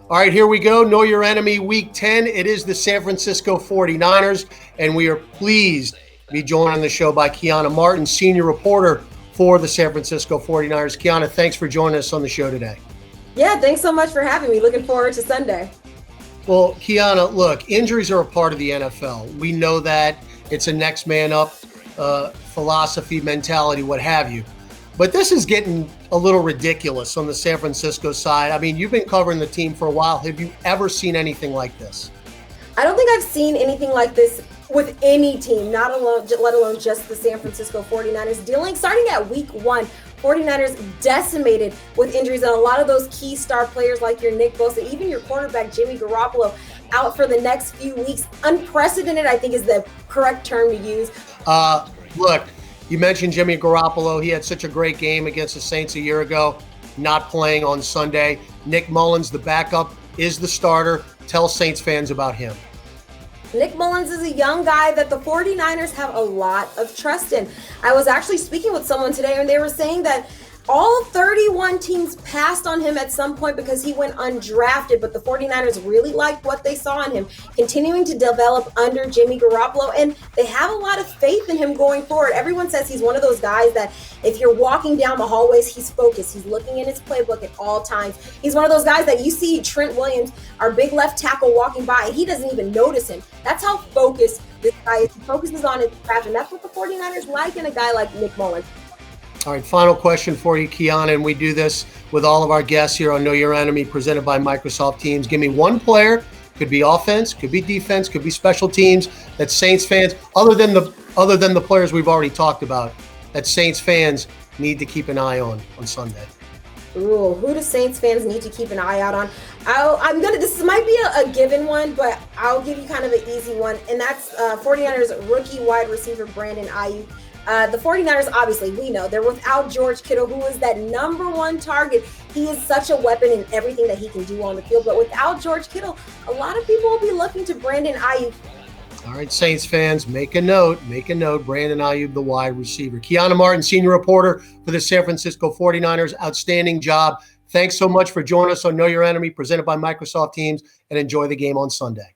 All right, here we go. Know Your Enemy Week 10. It is the San Francisco 49ers, and we are pleased to be joined on the show by Keiana Martin, senior reporter for the San Francisco 49ers. Keiana, thanks for joining us on the show today. Yeah, thanks so much for having me. Looking forward to Sunday. Well, Keiana, look, injuries are a part of the NFL. We know that. It's a next man up philosophy, mentality, what have you. But this is getting a little ridiculous on the San Francisco side. I mean, you've been covering the team for a while. Have you ever seen anything like this? I don't think I've seen anything like this with any team, not alone, let alone just the San Francisco 49ers. Starting at week 1, 49ers decimated with injuries, and a lot of those key star players like your Nick Bosa, even your quarterback Jimmy Garoppolo, out for the next few weeks. Unprecedented, I think, is the correct term to use. Look, you mentioned Jimmy Garoppolo. He had such a great game against the Saints a year ago, not playing on Sunday. Nick Mullins, the backup, is the starter. Tell Saints fans about him. Nick Mullins is a young guy that the 49ers have a lot of trust in. I was actually speaking with someone today, and they were saying that all 31 teams passed on him at some point because he went undrafted, but the 49ers really liked what they saw in him, continuing to develop under Jimmy Garoppolo, and they have a lot of faith in him going forward. Everyone says he's one of those guys that if you're walking down the hallways, he's focused. He's looking in his playbook at all times. He's one of those guys that you see Trent Williams, our big left tackle, walking by, and he doesn't even notice him. That's how focused this guy is. He focuses on his craft, and that's what the 49ers like in a guy like Nick Mullins. All right, final question for you, Keiana, and we do this with all of our guests here on Know Your Enemy, presented by Microsoft Teams. Give me one player, could be offense, could be defense, could be special teams, that Saints fans, other than the players we've already talked about, that Saints fans need to keep an eye on Sunday. Ooh, who do Saints fans need to keep an eye out on? This might be a given one, but I'll give you kind of an easy one, and that's 49ers rookie wide receiver Brandon Ayuk. The 49ers, obviously, we know they're without George Kittle, who is that number one target. He is such a weapon in everything that he can do on the field. But without George Kittle, a lot of people will be looking to Brandon Ayuk. All right, Saints fans, make a note. Brandon Ayuk, the wide receiver. Keiana Martin, senior reporter for the San Francisco 49ers. Outstanding job. Thanks so much for joining us on Know Your Enemy, presented by Microsoft Teams, and enjoy the game on Sunday.